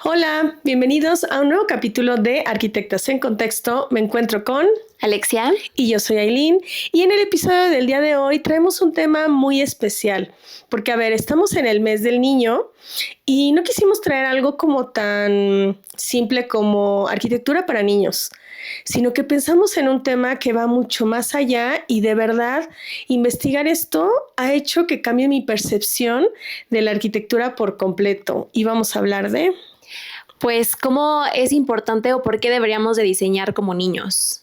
Hola, bienvenidos a un nuevo capítulo de Arquitectas en Contexto. Me encuentro con Alexia. Y yo soy Aileen. Y en el episodio del día de hoy traemos un tema muy especial. Porque, a ver, estamos en el mes del niño y no quisimos traer algo como tan simple como arquitectura para niños, sino que pensamos en un tema que va mucho más allá y de verdad investigar esto ha hecho que cambie mi percepción de la arquitectura por completo. Y vamos a hablar de... Pues, ¿cómo es importante o por qué deberíamos de diseñar como niños?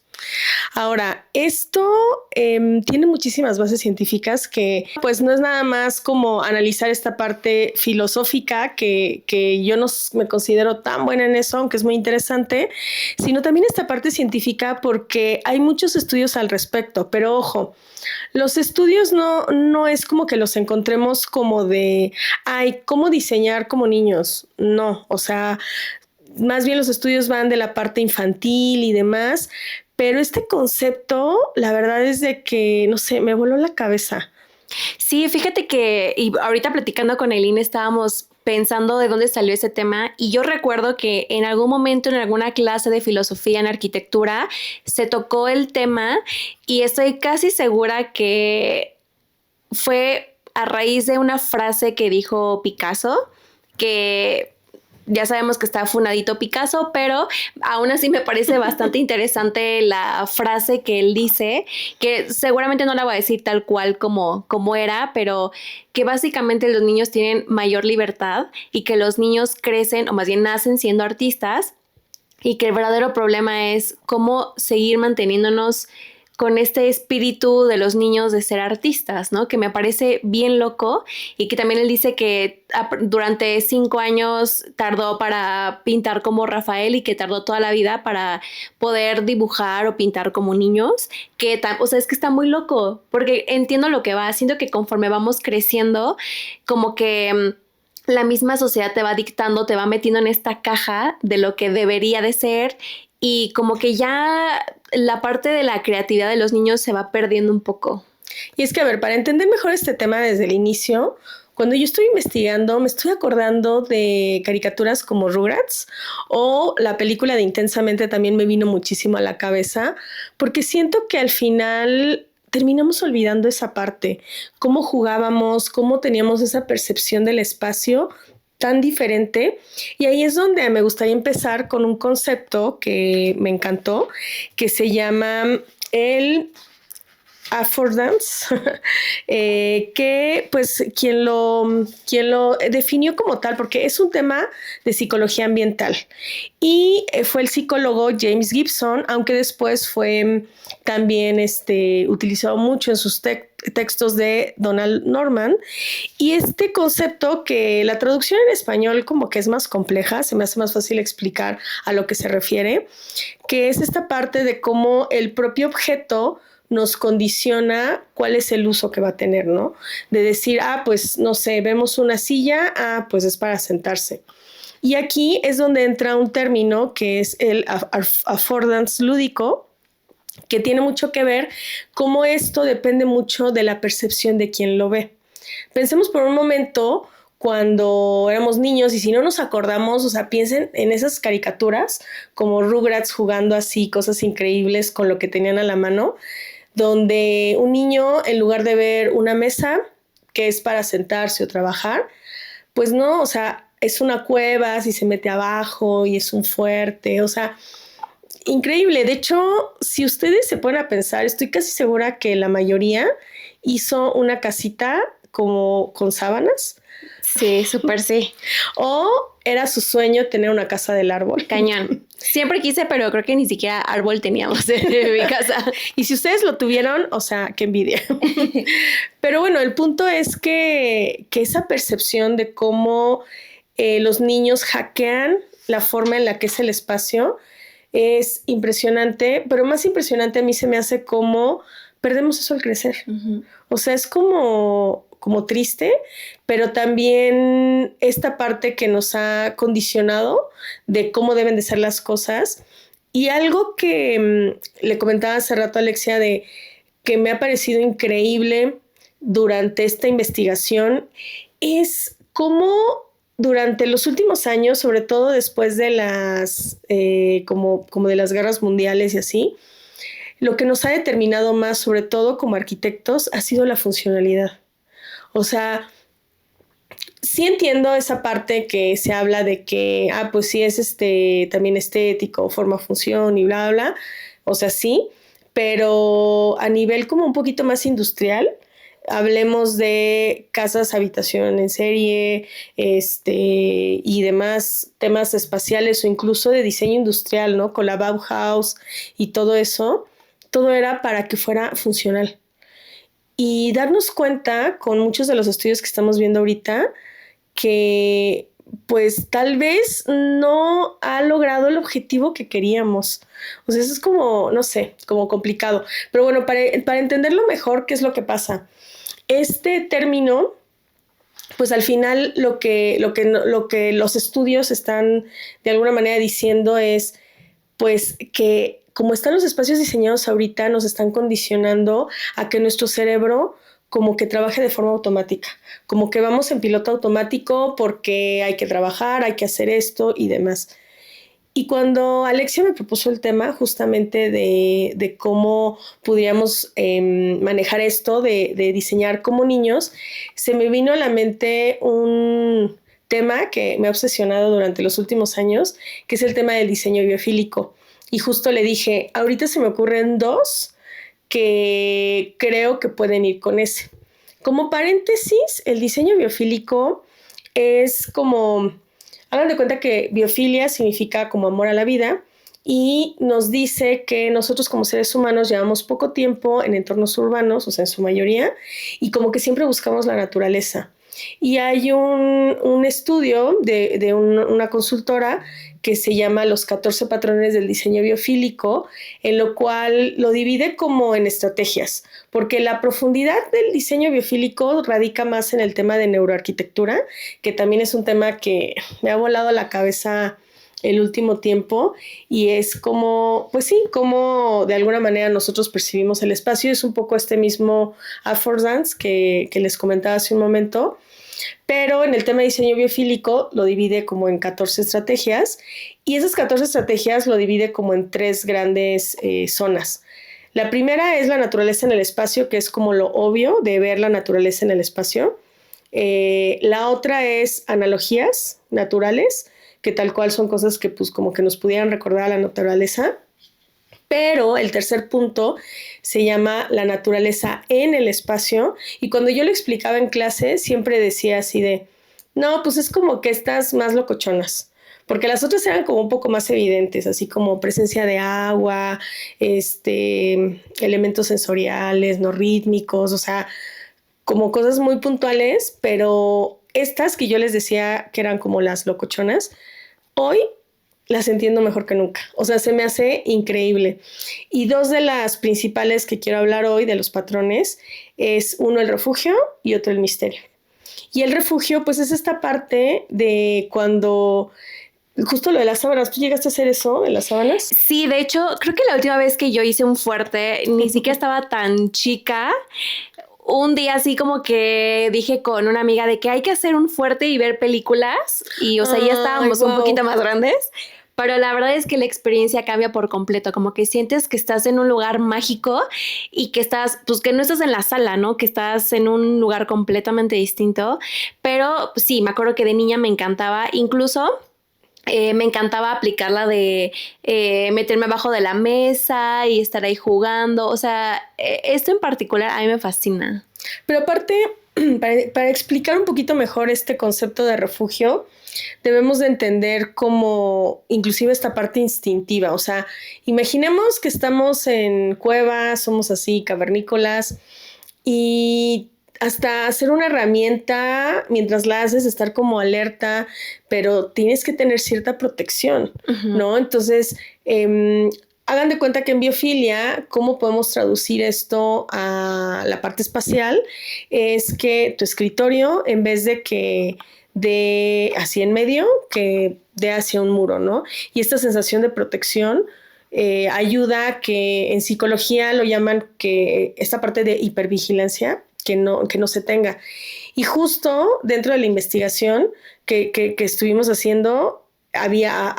Ahora, esto tiene muchísimas bases científicas que pues no es nada más como analizar esta parte filosófica que yo no me considero tan buena en eso, aunque es muy interesante, sino también esta parte científica porque hay muchos estudios al respecto, pero ojo, los estudios no es como que los encontremos como de, ay, ¿cómo diseñar como niños? No, o sea, más bien los estudios van de la parte infantil y demás, pero este concepto, la verdad es de que, no sé, me voló la cabeza. Sí, fíjate que y ahorita platicando con Eileen estábamos pensando de dónde salió ese tema y yo recuerdo que en algún momento en alguna clase de filosofía en arquitectura se tocó el tema y estoy casi segura que fue a raíz de una frase que dijo Picasso, que ya sabemos que está funadito Picasso, pero aún así me parece bastante interesante la frase que él dice, que seguramente no la voy a decir tal cual como era, pero que básicamente los niños tienen mayor libertad y que los niños crecen, o más bien nacen siendo artistas, y que el verdadero problema es cómo seguir manteniéndonos con este espíritu de los niños de ser artistas, ¿no? Que me parece bien loco y que también él dice que durante 5 años tardó para pintar como Rafael y que tardó toda la vida para poder dibujar o pintar como niños, o sea, es que está muy loco, porque entiendo lo que va, siento que conforme vamos creciendo, como que la misma sociedad te va dictando, te va metiendo en esta caja de lo que debería de ser y como que ya la parte de la creatividad de los niños se va perdiendo un poco. Y es que, a ver, para entender mejor este tema desde el inicio, cuando yo estoy investigando, me estoy acordando de caricaturas como Rugrats o la película de Intensamente también me vino muchísimo a la cabeza, porque siento que al final terminamos olvidando esa parte, cómo jugábamos, cómo teníamos esa percepción del espacio tan diferente. Y ahí es donde me gustaría empezar con un concepto que me encantó, que se llama el affordance, que pues quien lo definió como tal, porque es un tema de psicología ambiental. Y fue el psicólogo James Gibson, aunque después fue también utilizado mucho en sus textos de Donald Norman. Y este concepto que la traducción en español como que es más compleja, se me hace más fácil explicar a lo que se refiere, que es esta parte de cómo el propio objeto nos condiciona cuál es el uso que va a tener, ¿no? De decir, pues no sé, vemos una silla, pues es para sentarse. Y aquí es donde entra un término que es el affordance lúdico, que tiene mucho que ver cómo esto depende mucho de la percepción de quien lo ve. Pensemos por un momento cuando éramos niños y si no nos acordamos, o sea, piensen en esas caricaturas como Rugrats jugando así cosas increíbles con lo que tenían a la mano, donde un niño, en lugar de ver una mesa que es para sentarse o trabajar, pues no, o sea, es una cueva, si se mete abajo y es un fuerte, o sea, increíble. De hecho, si ustedes se ponen a pensar, estoy casi segura que la mayoría hizo una casita como con sábanas. Sí, súper sí. O era su sueño tener una casa del árbol. Cañón. Siempre quise, pero creo que ni siquiera árbol teníamos en mi casa. Y si ustedes lo tuvieron, o sea, qué envidia. Pero bueno, el punto es que esa percepción de cómo los niños hackean la forma en la que es el espacio es impresionante, pero más impresionante a mí se me hace cómo perdemos eso al crecer. Uh-huh. O sea, es como triste, pero también esta parte que nos ha condicionado de cómo deben de ser las cosas. Y algo que le comentaba hace rato a Alexia de que me ha parecido increíble durante esta investigación es cómo durante los últimos años, sobre todo después de las, como de las guerras mundiales y así, lo que nos ha determinado más, sobre todo como arquitectos, ha sido la funcionalidad. O sea, sí entiendo esa parte que se habla de que, pues sí es también estético, forma, función y bla, bla. O sea, sí, pero a nivel como un poquito más industrial, hablemos de casas, habitación en serie, y demás temas espaciales o incluso de diseño industrial, ¿no? Con la Bauhaus y todo era para que fuera funcional. Y darnos cuenta con muchos de los estudios que estamos viendo ahorita que pues tal vez no ha logrado el objetivo que queríamos. O sea, eso es como, no sé, como complicado. Pero bueno, para entenderlo mejor, ¿qué es lo que pasa? Este término, pues al final lo que los estudios están de alguna manera diciendo es pues que como están los espacios diseñados ahorita, nos están condicionando a que nuestro cerebro como que trabaje de forma automática, como que vamos en piloto automático porque hay que trabajar, hay que hacer esto y demás. Y cuando Alexia me propuso el tema justamente de cómo pudiéramos manejar esto, de diseñar como niños, se me vino a la mente un tema que me ha obsesionado durante los últimos años, que es el tema del diseño biofílico. Y justo le dije, ahorita se me ocurren dos que creo que pueden ir con ese. Como paréntesis, el diseño biofílico es como, hagan de cuenta que biofilia significa como amor a la vida y nos dice que nosotros como seres humanos llevamos poco tiempo en entornos urbanos, o sea, en su mayoría, y como que siempre buscamos la naturaleza. Y hay un estudio de una consultora que se llama Los 14 patrones del diseño biofílico, en lo cual lo divide como en estrategias, porque la profundidad del diseño biofílico radica más en el tema de neuroarquitectura, que también es un tema que me ha volado la cabeza el último tiempo y es como, pues sí, como de alguna manera nosotros percibimos el espacio. Es un poco este mismo affordance que les comentaba hace un momento, pero en el tema de diseño biofílico lo divide como en 14 estrategias y esas 14 estrategias lo divide como en tres grandes zonas. La primera es la naturaleza en el espacio, que es como lo obvio de ver la naturaleza en el espacio. La otra es analogías naturales, que tal cual son cosas que pues como que nos pudieran recordar a la naturaleza. Pero el tercer punto se llama la naturaleza en el espacio y cuando yo lo explicaba en clase siempre decía así de, no, pues es como que estas más locochonas, porque las otras eran como un poco más evidentes, así como presencia de agua, elementos sensoriales, no rítmicos, o sea, como cosas muy puntuales, pero estas que yo les decía que eran como las locochonas, hoy las entiendo mejor que nunca. O sea, se me hace increíble. Y dos de las principales que quiero hablar hoy de los patrones es uno el refugio y otro el misterio. Y el refugio, pues es esta parte de cuando justo lo de las sábanas, ¿tú llegaste a hacer eso de las sábanas? Sí, de hecho, creo que la última vez que yo hice un fuerte, ni siquiera estaba tan chica. Un día así como que dije con una amiga de que hay que hacer un fuerte y ver películas y, o sea, ya estábamos un poquito más grandes, pero la verdad es que la experiencia cambia por completo, como que sientes que estás en un lugar mágico y que estás, pues que no estás en la sala, ¿no? Que estás en un lugar completamente distinto, pero pues, sí, me acuerdo que de niña me encantaba, incluso... me encantaba aplicar la de meterme abajo de la mesa y estar ahí jugando. O sea, esto en particular a mí me fascina. Pero aparte, para explicar un poquito mejor este concepto de refugio, debemos de entender como inclusive esta parte instintiva. O sea, imaginemos que estamos en cuevas, somos así cavernícolas y hasta hacer una herramienta mientras la haces, estar como alerta, pero tienes que tener cierta protección, ¿no? Entonces, hagan de cuenta que en biofilia, ¿cómo podemos traducir esto a la parte espacial? Es que tu escritorio, en vez de que de así en medio, que de hacia un muro, ¿no? Y esta sensación de protección ayuda a que en psicología lo llaman que esta parte de hipervigilancia, que no se tenga. Y justo dentro de la investigación, que estuvimos haciendo,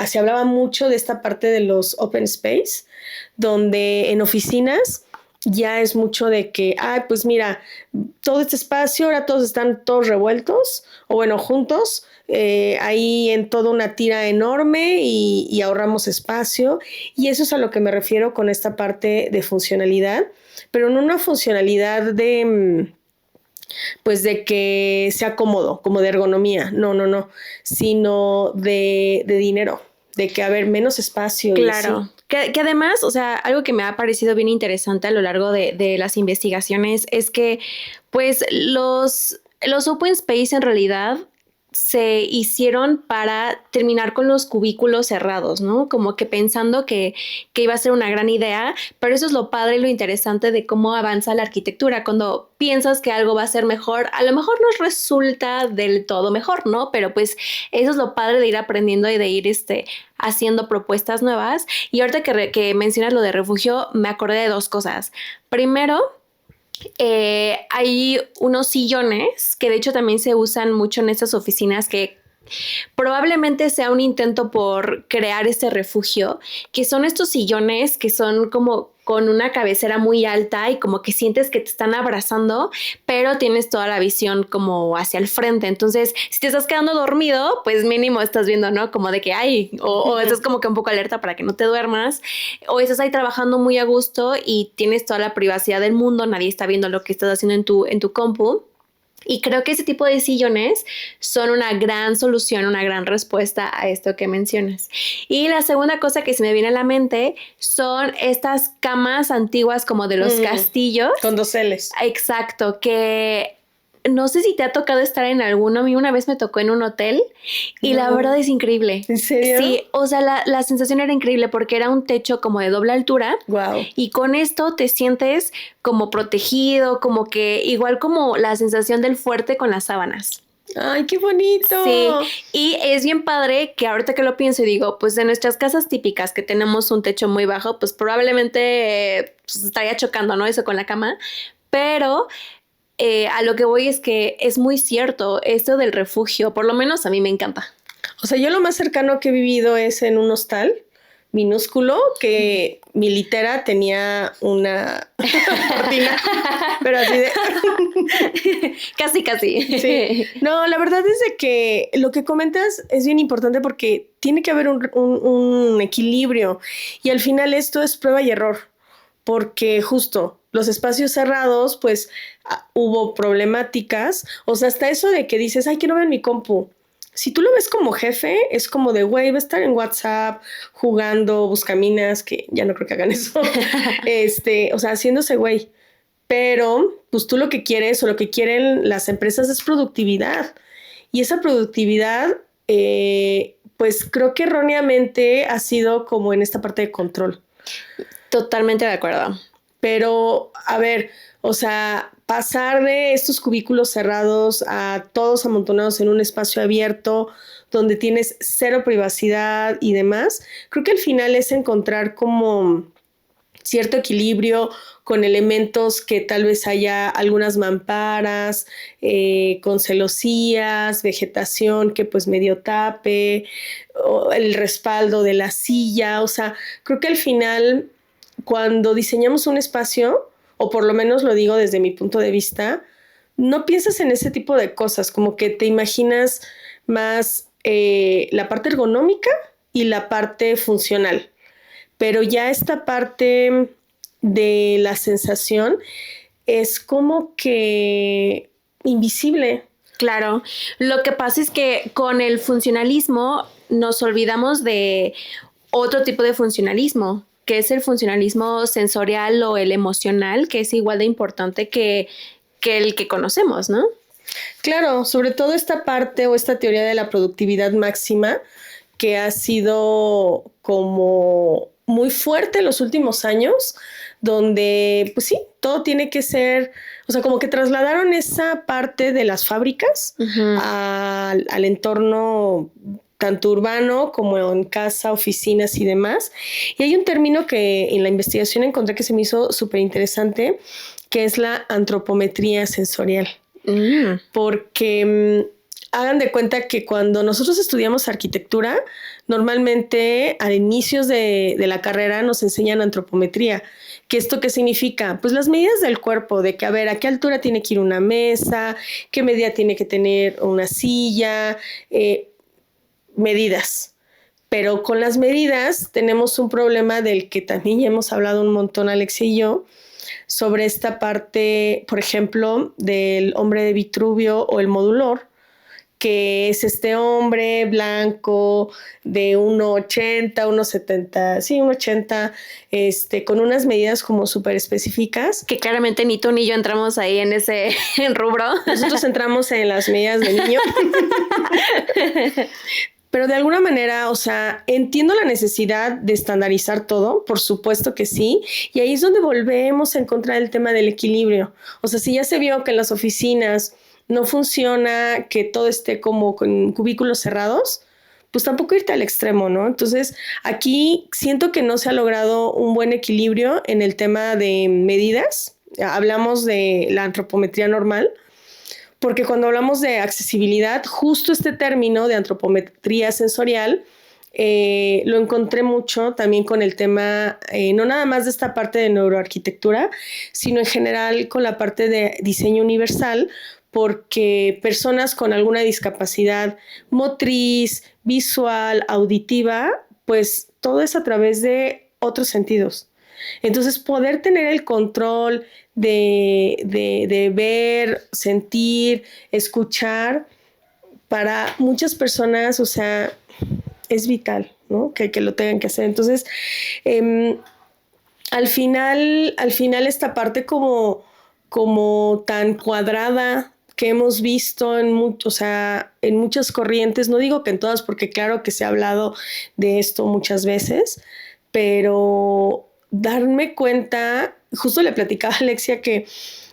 se hablaba mucho de esta parte de los open space, donde en oficinas ya es mucho de que, pues mira, todo este espacio, ahora todos están todos revueltos, o bueno, juntos, ahí en toda una tira enorme y ahorramos espacio. Y eso es a lo que me refiero con esta parte de funcionalidad, pero no una funcionalidad de pues de que sea cómodo, como de ergonomía, no, sino de dinero, de que haber menos espacio. Claro, que además, o sea, algo que me ha parecido bien interesante a lo largo de las investigaciones es que pues los open space en realidad se hicieron para terminar con los cubículos cerrados, ¿no? Como que pensando que iba a ser una gran idea, pero eso es lo padre y lo interesante de cómo avanza la arquitectura. Cuando piensas que algo va a ser mejor, a lo mejor no resulta del todo mejor, ¿no? Pero pues eso es lo padre de ir aprendiendo y de ir haciendo propuestas nuevas. Y ahorita que mencionas lo de refugio, me acordé de dos cosas. Primero, hay unos sillones que de hecho también se usan mucho en estas oficinas que probablemente sea un intento por crear este refugio, que son estos sillones que son como con una cabecera muy alta y como que sientes que te están abrazando, pero tienes toda la visión como hacia el frente. Entonces, si te estás quedando dormido, pues mínimo estás viendo, ¿no? Como de que o estás como que un poco alerta para que no te duermas, o estás ahí trabajando muy a gusto y tienes toda la privacidad del mundo, nadie está viendo lo que estás haciendo en tu compu. Y creo que ese tipo de sillones son una gran solución, una gran respuesta a esto que mencionas. Y la segunda cosa que se me viene a la mente son estas camas antiguas como de los castillos. Con doseles. Exacto, que no sé si te ha tocado estar en alguno. A mí una vez me tocó en un hotel y la verdad es increíble. ¿En serio? Sí, o sea, la sensación era increíble porque era un techo como de doble altura. Wow. Y con esto te sientes como protegido, como que igual como la sensación del fuerte con las sábanas. ¡Ay, qué bonito! Sí, y es bien padre que ahorita que lo pienso y digo, pues en nuestras casas típicas que tenemos un techo muy bajo, pues probablemente pues, estaría chocando, ¿no? Eso con la cama, pero a lo que voy es que es muy cierto esto del refugio, por lo menos a mí me encanta. O sea, yo lo más cercano que he vivido es en un hostal minúsculo que mi litera tenía una cortina, pero así de... Casi. Sí. No, la verdad es de que lo que comentas es bien importante porque tiene que haber un equilibrio y al final esto es prueba y error, porque justo los espacios cerrados, pues hubo problemáticas, o sea, hasta eso de que dices, ay, quiero ver mi compu. Si tú lo ves como jefe, es como de, güey, va a estar en WhatsApp jugando buscaminas, que ya no creo que hagan eso, o sea, haciéndose güey. Pero, pues tú lo que quieres o lo que quieren las empresas es productividad. Y esa productividad, pues creo que erróneamente ha sido como en esta parte de control. Totalmente de acuerdo. Pero, a ver, o sea, pasar de estos cubículos cerrados a todos amontonados en un espacio abierto donde tienes cero privacidad y demás, creo que al final es encontrar como cierto equilibrio con elementos que tal vez haya algunas mamparas, con celosías, vegetación que pues medio tape, o el respaldo de la silla, o sea, creo que al final cuando diseñamos un espacio, o por lo menos lo digo desde mi punto de vista, no piensas en ese tipo de cosas, como que te imaginas más la parte ergonómica y la parte funcional. Pero ya esta parte de la sensación es como que invisible. Claro, lo que pasa es que con el funcionalismo nos olvidamos de otro tipo de funcionalismo, que es el funcionalismo sensorial o el emocional, que es igual de importante que el que conocemos, ¿no? Claro, sobre todo esta parte o esta teoría de la productividad máxima que ha sido como muy fuerte en los últimos años, donde pues sí, todo tiene que ser, o sea, como que trasladaron esa parte de las fábricas al entorno tanto urbano como en casa, oficinas y demás. Y hay un término que en la investigación encontré que se me hizo súper interesante, que es la antropometría sensorial. Porque hagan de cuenta que cuando nosotros estudiamos arquitectura, normalmente a inicios de la carrera nos enseñan antropometría. ¿Qué esto qué significa? Pues las medidas del cuerpo, de que a ver, a qué altura tiene que ir una mesa, qué medida tiene que tener una silla, medidas. Pero con las medidas tenemos un problema del que también ya hemos hablado un montón Alexia y yo, sobre esta parte, por ejemplo, del hombre de Vitruvio o el modulor, que es este hombre blanco de 1,80, 1,70, sí, 1,80, con unas medidas como súper específicas. Que claramente ni tú ni yo entramos ahí en ese rubro. Nosotros entramos en las medidas de niño. Pero de alguna manera, o sea, entiendo la necesidad de estandarizar todo, por supuesto que sí, y ahí es donde volvemos a encontrar el tema del equilibrio. O sea, si ya se vio que en las oficinas no funciona que todo esté como con cubículos cerrados, pues tampoco irte al extremo, ¿no? Entonces, aquí siento que no se ha logrado un buen equilibrio en el tema de medidas. Hablamos de la antropometría normal, porque cuando hablamos de accesibilidad, justo este término de antropometría sensorial lo encontré mucho también con el tema, no nada más de esta parte de neuroarquitectura, sino en general con la parte de diseño universal, porque personas con alguna discapacidad motriz, visual, auditiva, pues todo es a través de otros sentidos. Entonces, poder tener el control de ver, sentir, escuchar, para muchas personas, o sea, es vital, ¿no? Que lo tengan que hacer. Entonces, al final esta parte como tan cuadrada que hemos visto o sea, en muchas corrientes, no digo que en todas, porque claro que se ha hablado de esto muchas veces, pero darme cuenta, justo le platicaba a Alexia que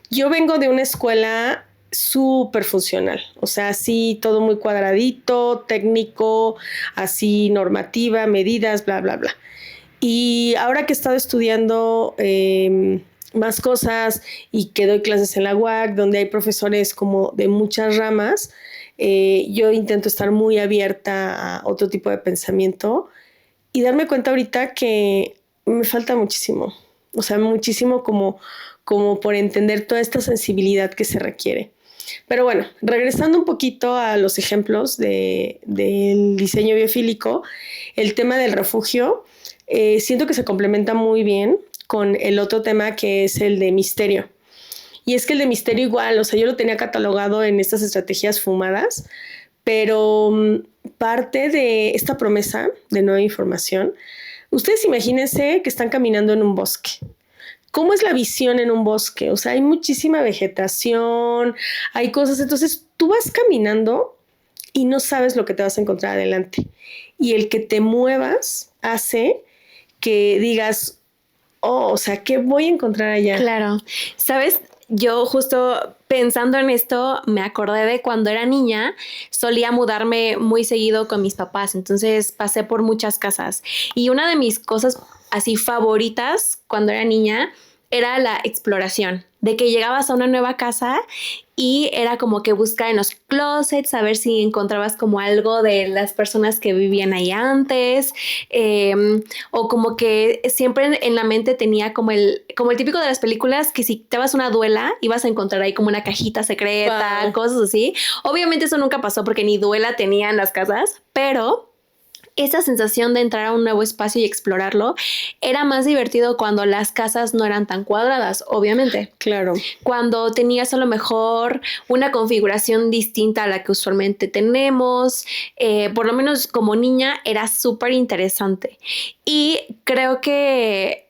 yo vengo de una escuela súper funcional, o sea, así todo muy cuadradito, técnico, así normativa, medidas, bla, bla, bla. Y ahora que he estado estudiando más cosas y que doy clases en la UAC, donde hay profesores como de muchas ramas, yo intento estar muy abierta a otro tipo de pensamiento y darme cuenta ahorita que me falta muchísimo, o sea, muchísimo como por entender toda esta sensibilidad que se requiere. Pero bueno, regresando un poquito a los ejemplos del diseño biofílico, el tema del refugio, siento que se complementa muy bien con el otro tema que es el de misterio. Y es que el de misterio igual, o sea, yo lo tenía catalogado en estas estrategias fumadas, pero parte de esta promesa de nueva información, ustedes imagínense que están caminando en un bosque. ¿Cómo es la visión en un bosque? O sea, hay muchísima vegetación, hay cosas, entonces tú vas caminando y no sabes lo que te vas a encontrar adelante. Y el que te muevas hace que digas, oh, o sea, ¿qué voy a encontrar allá? Claro. ¿Sabes? Yo justo pensando en esto, me acordé de cuando era niña, solía mudarme muy seguido con mis papás, entonces pasé por muchas casas. Y una de mis cosas así favoritas cuando era niña era la exploración, de que llegabas a una nueva casa y era como que buscar en los closets, a ver si encontrabas como algo de las personas que vivían ahí antes, o como que siempre en la mente tenía como el típico de las películas que si te vas a una duela ibas a encontrar ahí como una cajita secreta, wow, cosas así. Obviamente eso nunca pasó porque ni duela tenían las casas, pero esa sensación de entrar a un nuevo espacio y explorarlo era más divertido cuando las casas no eran tan cuadradas, obviamente. Claro. Cuando tenías a lo mejor una configuración distinta a la que usualmente tenemos, por lo menos como niña era súper interesante. Y creo que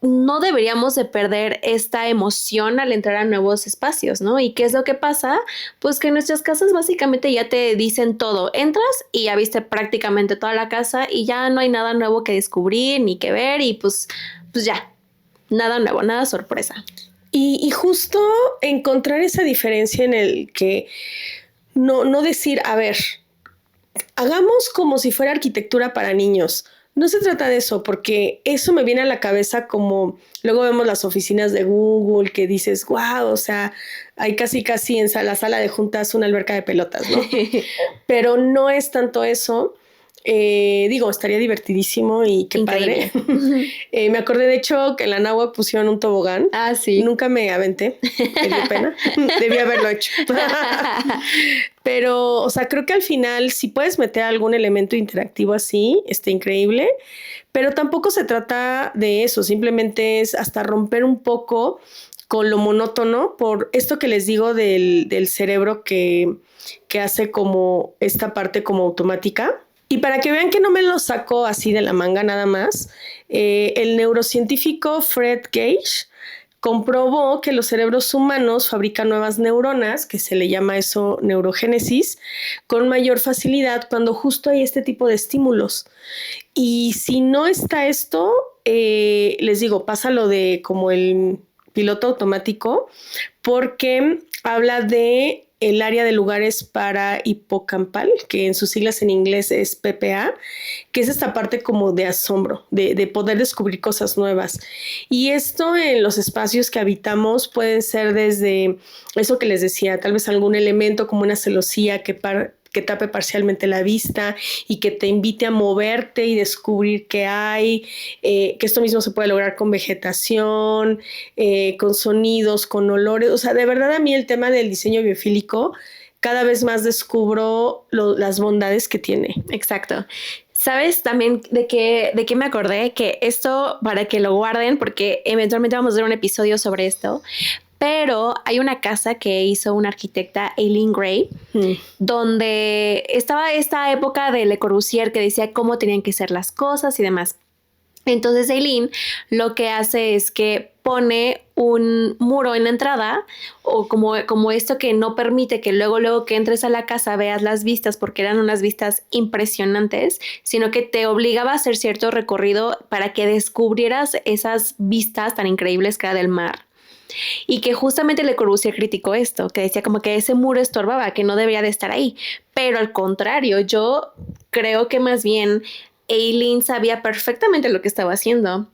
no deberíamos de perder esta emoción al entrar a nuevos espacios, ¿no? ¿Y qué es lo que pasa? Pues que nuestras casas básicamente ya te dicen todo. Entras y ya viste prácticamente toda la casa y ya no hay nada nuevo que descubrir ni que ver y pues ya, nada nuevo, nada sorpresa. Y justo encontrar esa diferencia en el que no decir, a ver, hagamos como si fuera arquitectura para niños. No se trata de eso, porque eso me viene a la cabeza como luego vemos las oficinas de Google que dices, wow, o sea, hay casi en la sala de juntas una alberca de pelotas, ¿no? Pero no es tanto eso. Digo, estaría divertidísimo y qué Increíble. padre. Me acordé, de hecho, que en la Nahua pusieron un tobogán. Ah, sí. Nunca me aventé, me dio pena. Debí haberlo hecho. Pero, o sea, creo que al final, si puedes meter algún elemento interactivo así, está increíble. Pero tampoco se trata de eso, simplemente es hasta romper un poco con lo monótono por esto que les digo del cerebro que hace como esta parte como automática. Y para que vean que no me lo saco así de la manga nada más, el neurocientífico Fred Gage comprobó que los cerebros humanos fabrican nuevas neuronas, que se le llama eso neurogénesis, con mayor facilidad cuando justo hay este tipo de estímulos. Y si no está esto, les digo, pasa lo de como el piloto automático, porque habla de el área de lugares para hipocampal, que en sus siglas en inglés es PPA, que es esta parte como de asombro, de poder descubrir cosas nuevas. Y esto en los espacios que habitamos pueden ser desde eso que les decía, tal vez algún elemento como una celosía que tape parcialmente la vista y que te invite a moverte y descubrir qué hay, que esto mismo se puede lograr con vegetación, con sonidos, con olores. O sea, de verdad a mí el tema del diseño biofílico, cada vez más descubro las bondades que tiene. Exacto. ¿Sabes también de qué me acordé? Que esto, para que lo guarden, porque eventualmente vamos a hacer un episodio sobre esto, pero hay una casa que hizo una arquitecta, Eileen Gray, donde estaba esta época de Le Corbusier que decía cómo tenían que ser las cosas y demás. Entonces Eileen lo que hace es que pone un muro en la entrada o como esto que no permite que luego que entres a la casa veas las vistas porque eran unas vistas impresionantes, sino que te obligaba a hacer cierto recorrido para que descubrieras esas vistas tan increíbles que era del mar. Y que justamente Le Corbusier criticó esto, que decía como que ese muro estorbaba, que no debería de estar ahí. Pero al contrario, yo creo que más bien Eileen sabía perfectamente lo que estaba haciendo.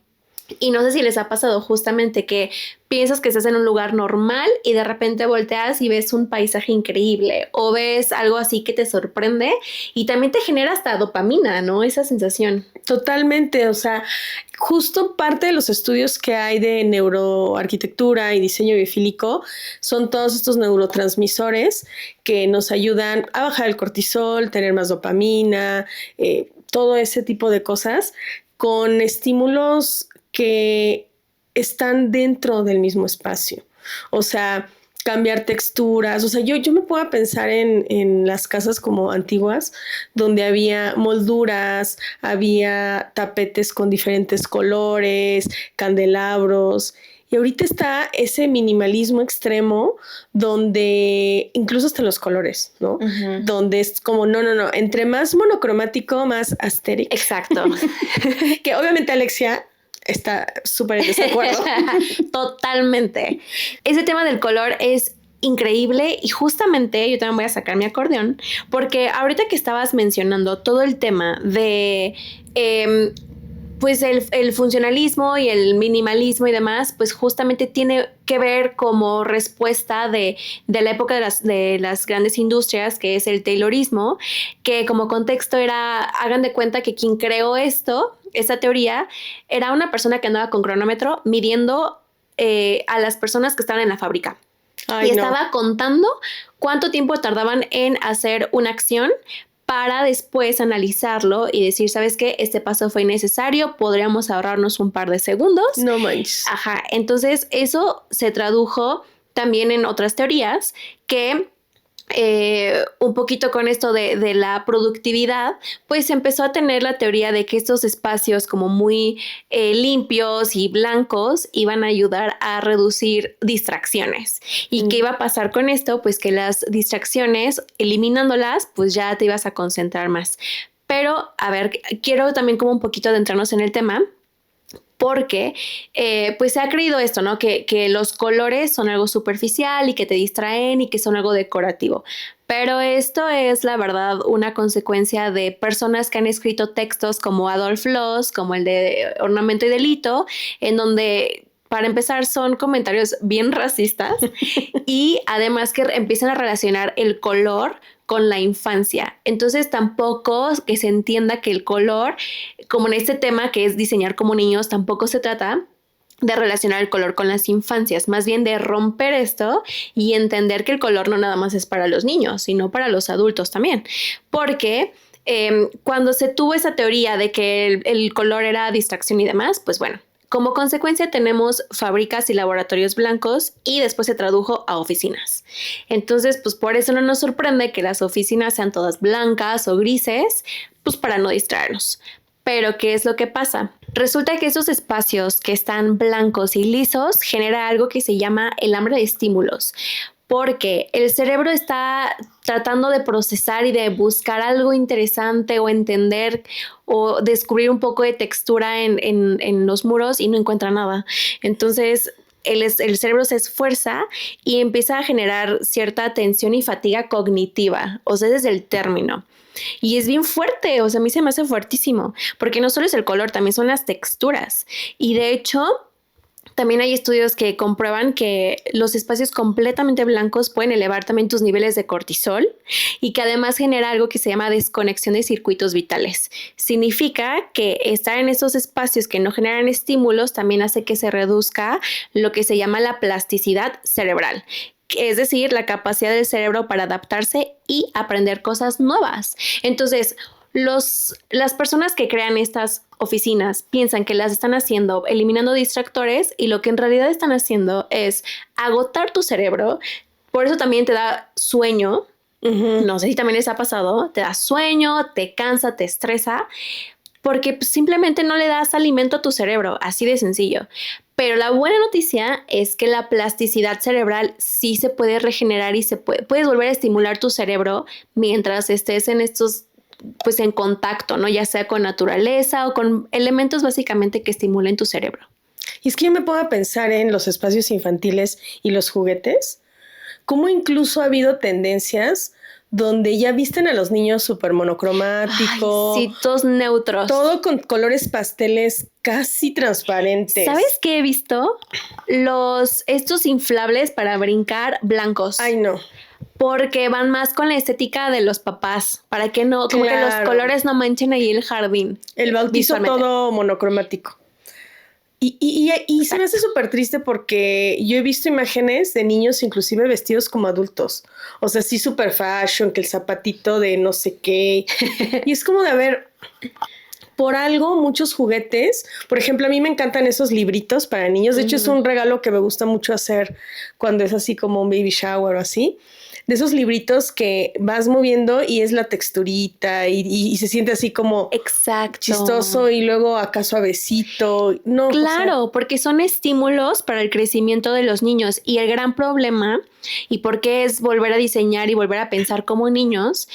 Y no sé si les ha pasado justamente que piensas que estás en un lugar normal y de repente volteas y ves un paisaje increíble o ves algo así que te sorprende y también te genera hasta dopamina, ¿no? Esa sensación. Totalmente, o sea, justo parte de los estudios que hay de neuroarquitectura y diseño biofílico son todos estos neurotransmisores que nos ayudan a bajar el cortisol, tener más dopamina, todo ese tipo de cosas con estímulos que están dentro del mismo espacio. O sea, cambiar texturas. O sea, yo me puedo pensar en las casas como antiguas, donde había molduras, había tapetes con diferentes colores, candelabros. Y ahorita está ese minimalismo extremo donde incluso hasta los colores, ¿no? Uh-huh. Donde es como, no, entre más monocromático, más aesthetic. Exacto. Que obviamente Alexia está súper en desacuerdo. Totalmente. Ese tema del color es increíble y justamente yo también voy a sacar mi acordeón porque ahorita que estabas mencionando todo el tema de pues el funcionalismo y el minimalismo y demás, pues justamente tiene que ver como respuesta de la época de las grandes industrias, que es el Taylorismo, que como contexto era, hagan de cuenta que quien creó esta teoría, era una persona que andaba con cronómetro midiendo a las personas que estaban en la fábrica. Ay, y estaba contando cuánto tiempo tardaban en hacer una acción para después analizarlo y decir, ¿sabes qué? Este paso fue innecesario, podríamos ahorrarnos un par de segundos. No manches. Ajá, entonces eso se tradujo también en otras teorías que un poquito con esto de la productividad, pues se empezó a tener la teoría de que estos espacios como muy limpios y blancos iban a ayudar a reducir distracciones. ¿Y qué iba a pasar con esto? Pues que las distracciones, eliminándolas, pues ya te ibas a concentrar más. Pero, a ver, quiero también como un poquito adentrarnos en el tema, porque pues se ha creído esto, ¿no? Que los colores son algo superficial y que te distraen y que son algo decorativo. Pero esto es, la verdad, una consecuencia de personas que han escrito textos como Adolf Loos, como el de Ornamento y Delito, en donde, para empezar, son comentarios bien racistas y además que empiezan a relacionar el color con la infancia. Entonces tampoco que se entienda que el color, como en este tema que es diseñar como niños, tampoco se trata de relacionar el color con las infancias, más bien de romper esto y entender que el color no nada más es para los niños, sino para los adultos también. Porque cuando se tuvo esa teoría de que el color era distracción y demás, pues bueno, como consecuencia tenemos fábricas y laboratorios blancos y después se tradujo a oficinas. Entonces, pues por eso no nos sorprende que las oficinas sean todas blancas o grises, pues para no distraernos. Pero, ¿qué es lo que pasa? Resulta que esos espacios que están blancos y lisos genera algo que se llama el hambre de estímulos, porque el cerebro está tratando de procesar y de buscar algo interesante o entender o descubrir un poco de textura en los muros y no encuentra nada. Entonces, el cerebro se esfuerza y empieza a generar cierta tensión y fatiga cognitiva, o sea, ese es el término. Y es bien fuerte, o sea, a mí se me hace fuertísimo, porque no solo es el color, también son las texturas. Y de hecho, también hay estudios que comprueban que los espacios completamente blancos pueden elevar también tus niveles de cortisol y que además genera algo que se llama desconexión de circuitos vitales. Significa que estar en esos espacios que no generan estímulos también hace que se reduzca lo que se llama la plasticidad cerebral, es decir, la capacidad del cerebro para adaptarse y aprender cosas nuevas. Entonces, las personas que crean estas oficinas piensan que las están haciendo eliminando distractores y lo que en realidad están haciendo es agotar tu cerebro. Por eso también te da sueño. No sé si también les ha pasado. Te da sueño, te cansa, te estresa, porque pues, simplemente no le das alimento a tu cerebro, así de sencillo. Pero la buena noticia es que la plasticidad cerebral sí se puede regenerar y puedes volver a estimular tu cerebro mientras estés en estos, pues en contacto, ¿no? Ya sea con naturaleza o con elementos básicamente que estimulen tu cerebro. Y es que yo me pongo a pensar en los espacios infantiles y los juguetes, cómo incluso ha habido tendencias donde ya visten a los niños súper monocromáticos. Sí, todos neutros. Todo con colores pasteles casi transparentes. ¿Sabes qué he visto? Estos inflables para brincar blancos. Ay, no. Porque van más con la estética de los papás, para que no, como que los colores no manchen ahí el jardín. El bautizo todo monocromático. Y se me hace súper triste porque yo he visto imágenes de niños inclusive vestidos como adultos. O sea, sí súper fashion, que el zapatito de no sé qué. Y es como de, a ver, por algo muchos juguetes, por ejemplo, a mí me encantan esos libritos para niños. De hecho, es un regalo que me gusta mucho hacer cuando es así como un baby shower o así. De esos libritos que vas moviendo y es la texturita y se siente así como exacto, chistoso y luego acá suavecito. No, claro, o sea, porque son estímulos para el crecimiento de los niños y el gran problema y por qué es volver a diseñar y volver a pensar como niños.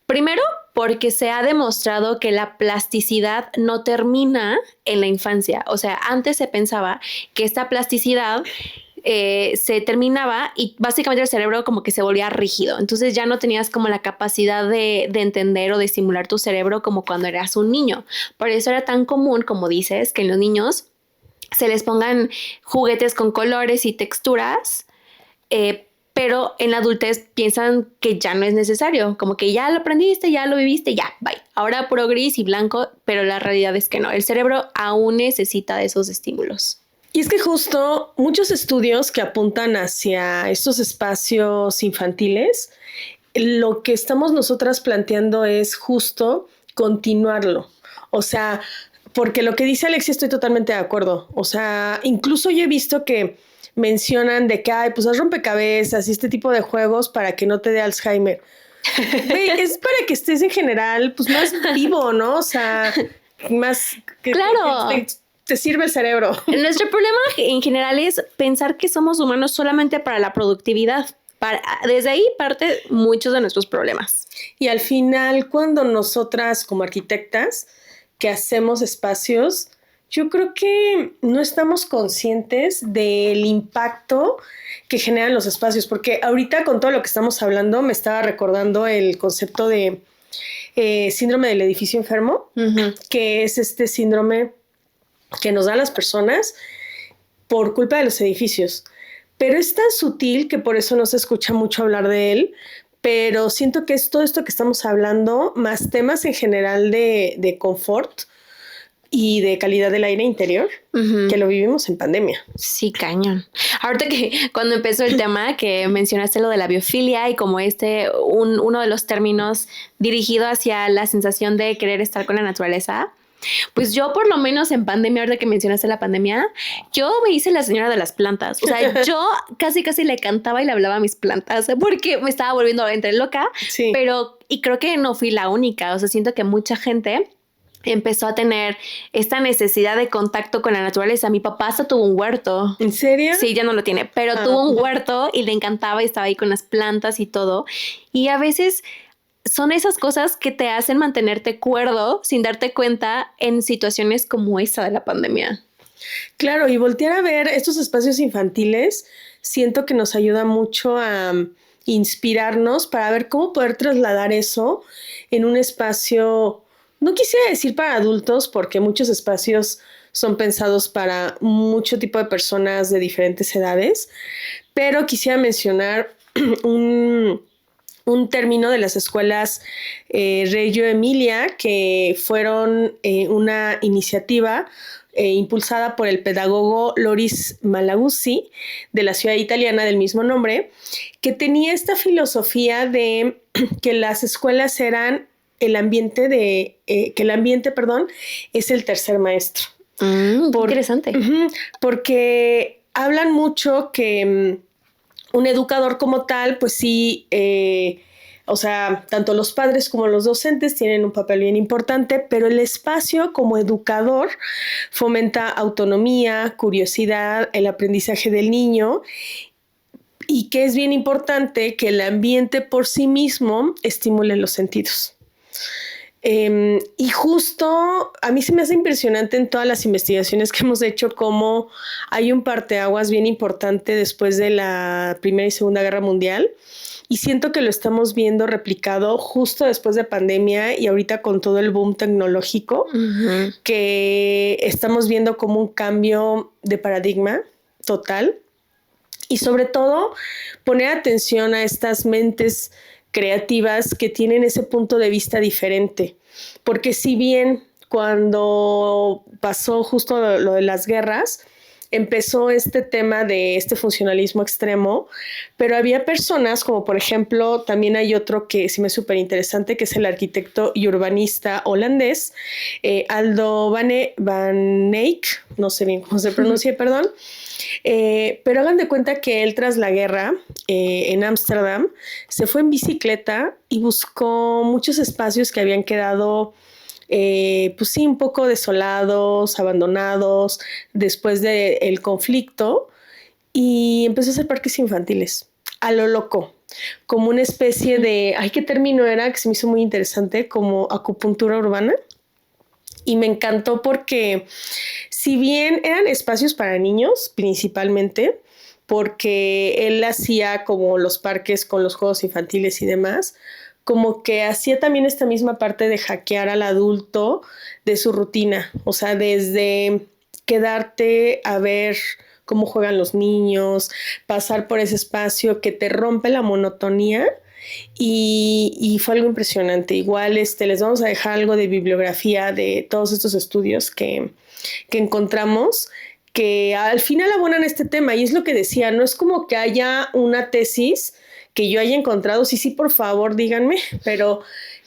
Primero, porque se ha demostrado que la plasticidad no termina en la infancia. O sea, antes se pensaba que esta plasticidad se terminaba y básicamente el cerebro como que se volvía rígido. Entonces ya no tenías como la capacidad de entender o de estimular tu cerebro como cuando eras un niño. Por eso era tan común, como dices, que en los niños se les pongan juguetes con colores y texturas, pero en la adultez piensan que ya no es necesario, como que ya lo aprendiste, ya lo viviste, ya, bye. Ahora puro gris y blanco, pero la realidad es que no. El cerebro aún necesita de esos estímulos. Y es que justo muchos estudios que apuntan hacia estos espacios infantiles, lo que estamos nosotras planteando es justo continuarlo. O sea, porque lo que dice Alexia estoy totalmente de acuerdo. O sea, incluso yo he visto que mencionan de que, ay, pues haz rompecabezas y este tipo de juegos para que no te dé Alzheimer. Güey, es para que estés en general, pues más vivo, ¿no? O sea, más que claro. Te sirve el cerebro. Nuestro problema en general es pensar que somos humanos solamente para la productividad. Desde ahí parte muchos de nuestros problemas. Y al final, cuando nosotras como arquitectas que hacemos espacios, Yo creo que no estamos conscientes del impacto que generan los espacios, porque ahorita con todo lo que estamos hablando me estaba recordando el concepto de síndrome del edificio enfermo, que es este síndrome que nos dan las personas por culpa de los edificios. Pero es tan sutil que por eso no se escucha mucho hablar de él, pero siento que es todo esto que estamos hablando, más temas en general de confort y de calidad del aire interior, que lo vivimos en pandemia. Sí, cañón. Ahorita que cuando empezó el tema, que mencionaste lo de la biofilia y como uno de los términos dirigido hacia la sensación de querer estar con la naturaleza, pues yo por lo menos en pandemia, ahorita que mencionaste la pandemia, yo me hice la señora de las plantas. O sea, yo casi le cantaba y le hablaba a mis plantas porque me estaba volviendo entre loca, Sí. y creo que no fui la única. O sea, siento que mucha gente empezó a tener esta necesidad de contacto con la naturaleza. Mi papá hasta tuvo un huerto. ¿En serio? Sí, ya no lo tiene, pero tuvo un huerto y le encantaba y estaba ahí con las plantas y todo. Y a veces son esas cosas que te hacen mantenerte cuerdo sin darte cuenta en situaciones como esa de la pandemia. Claro, y voltear a ver estos espacios infantiles, siento que nos ayuda mucho a inspirarnos para ver cómo poder trasladar eso en un espacio, no quisiera decir para adultos, porque muchos espacios son pensados para mucho tipo de personas de diferentes edades, pero quisiera mencionar un término de las escuelas Reggio Emilia, que fueron una iniciativa impulsada por el pedagogo Loris Malaguzzi de la ciudad italiana del mismo nombre, que tenía esta filosofía de que las escuelas eran el ambiente que el ambiente, es el tercer maestro. Interesante. Porque hablan mucho que un educador como tal, pues sí, o sea, tanto los padres como los docentes tienen un papel bien importante, pero el espacio como educador fomenta autonomía, curiosidad, el aprendizaje del niño, y que es bien importante que el ambiente por sí mismo estimule los sentidos. Y justo a mí se me hace impresionante en todas las investigaciones que hemos hecho cómo hay un parteaguas bien importante después de la Primera y Segunda Guerra Mundial, y siento que lo estamos viendo replicado justo después de pandemia y ahorita con todo el boom tecnológico, que estamos viendo como un cambio de paradigma total, y sobre todo poner atención a estas mentes creativas que tienen ese punto de vista diferente, porque si bien cuando pasó justo lo de las guerras, empezó este tema de este funcionalismo extremo, pero había personas como por ejemplo, también hay otro que sí me es súper interesante, que es el arquitecto y urbanista holandés, Aldo Van Eyck, no sé bien cómo se pronuncia, perdón, pero hagan de cuenta que él tras la guerra en Ámsterdam se fue en bicicleta y buscó muchos espacios que habían quedado pues sí, un poco desolados, abandonados después del conflicto, y empezó a hacer parques infantiles a lo loco, como una especie de, ay, ¿qué término era? Que se me hizo muy interesante, como acupuntura urbana. Y me encantó porque si bien eran espacios para niños principalmente, porque él hacía como los parques con los juegos infantiles y demás, como que hacía también esta misma parte de hackear al adulto de su rutina, o sea, desde quedarte a ver cómo juegan los niños, pasar por ese espacio que te rompe la monotonía, y fue algo impresionante. Igual les vamos a dejar algo de bibliografía de todos estos estudios que encontramos, que al final abonan este tema, y es lo que decía, no es como que haya una tesis que yo haya encontrado, sí, por favor, díganme, pero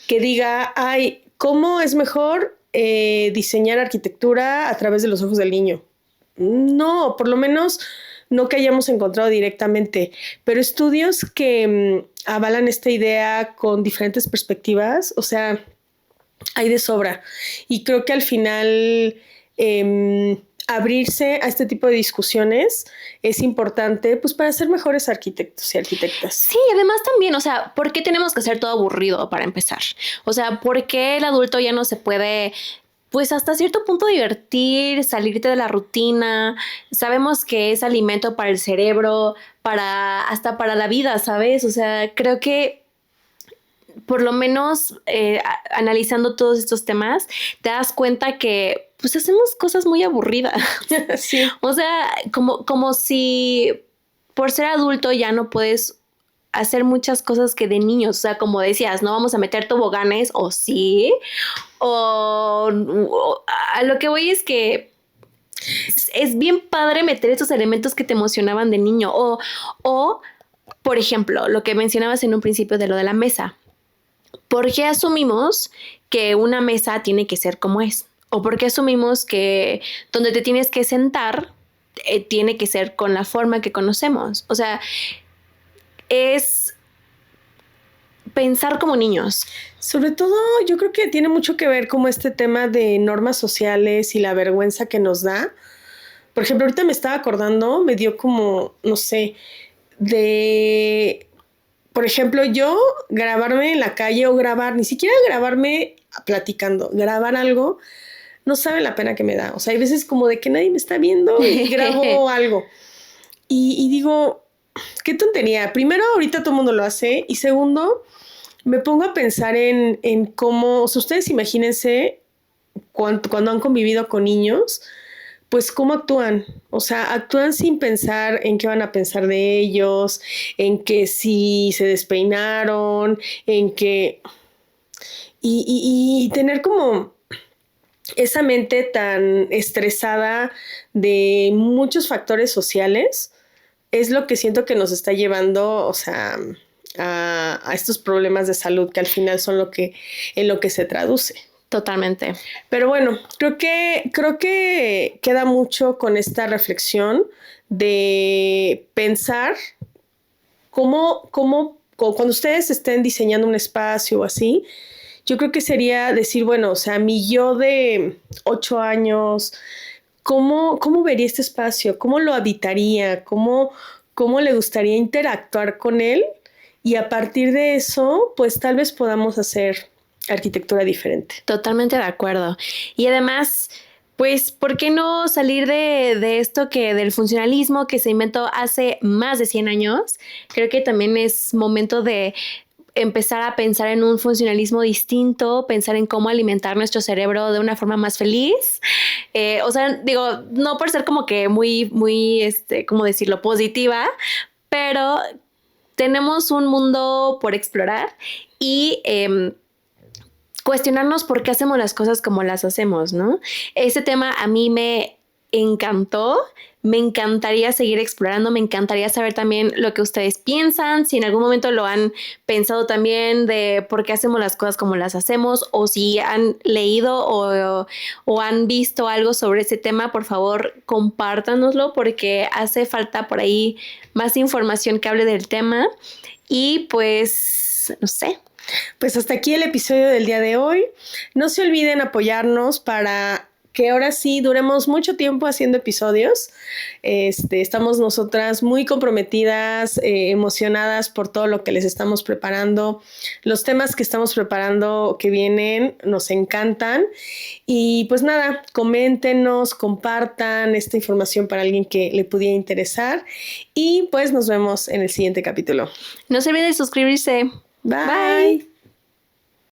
que diga, ay, ¿cómo es mejor diseñar arquitectura a través de los ojos del niño? No, por lo menos no que hayamos encontrado directamente, pero estudios que avalan esta idea con diferentes perspectivas, o sea, hay de sobra. Y creo que al final abrirse a este tipo de discusiones es importante, pues, para ser mejores arquitectos y arquitectas. Sí, además también, o sea, ¿por qué tenemos que hacer todo aburrido para empezar? O sea, ¿por qué el adulto ya no se puede pues hasta cierto punto divertir, salirte de la rutina. Sabemos que es alimento para el cerebro, hasta para la vida, ¿sabes? O sea, creo que por lo menos analizando todos estos temas, te das cuenta que pues hacemos cosas muy aburridas. Sí. O sea, como si por ser adulto ya no puedes hacer muchas cosas que de niños, o sea, como decías, no vamos a meter toboganes, o sí, o a lo que voy es que es bien padre meter estos elementos que te emocionaban de niño, o, por ejemplo, lo que mencionabas en un principio de lo de la mesa. ¿Por qué asumimos que una mesa tiene que ser como es? ¿O por qué asumimos que donde te tienes que sentar tiene que ser con la forma que conocemos? O sea, es pensar como niños. Sobre todo, yo creo que tiene mucho que ver como este tema de normas sociales y la vergüenza que nos da. Por ejemplo, ahorita me estaba acordando, me dio como, no sé, de, por ejemplo, yo grabarme en la calle o grabar, ni siquiera grabarme platicando, grabar algo, no sabe la pena que me da. O sea, hay veces como de que nadie me está viendo y grabo algo. Y digo, qué tontería. Primero, ahorita todo el mundo lo hace. Y segundo, me pongo a pensar en cómo, o sea, ustedes imagínense cuando han convivido con niños, pues cómo actúan. O sea, actúan sin pensar en qué van a pensar de ellos, en que si se despeinaron, en que... Y tener como esa mente tan estresada de muchos factores sociales es lo que siento que nos está llevando, o sea, a estos problemas de salud que al final son en lo que se traduce. Totalmente. Pero bueno, creo que queda mucho con esta reflexión de pensar cuando ustedes estén diseñando un espacio o así, yo creo que sería decir, bueno, o sea, mi yo de 8 años, ¿cómo vería este espacio? ¿Cómo lo habitaría? ¿Cómo le gustaría interactuar con él? Y a partir de eso, pues tal vez podamos hacer arquitectura diferente. Totalmente de acuerdo. Y además, pues, ¿por qué no salir de esto del funcionalismo que se inventó hace más de 100 años? Creo que también es momento de empezar a pensar en un funcionalismo distinto, pensar en cómo alimentar nuestro cerebro de una forma más feliz. O sea, digo, no por ser como que muy, ¿cómo decirlo?, positiva, pero tenemos un mundo por explorar y cuestionarnos por qué hacemos las cosas como las hacemos, ¿no? Ese tema a mí me encantó. Me encantaría seguir explorando, me encantaría saber también lo que ustedes piensan, si en algún momento lo han pensado también de por qué hacemos las cosas como las hacemos, o si han leído o han visto algo sobre ese tema, por favor, compártanoslo porque hace falta por ahí más información que hable del tema. Y pues, no sé. Pues hasta aquí el episodio del día de hoy. No se olviden apoyarnos para que ahora sí duremos mucho tiempo haciendo episodios. Estamos nosotras muy comprometidas, emocionadas por todo lo que les estamos preparando. Los temas que estamos preparando que vienen nos encantan. Y pues nada, coméntenos, compartan esta información para alguien que le pudiera interesar. Y pues nos vemos en el siguiente capítulo. No se olviden de suscribirse. Bye.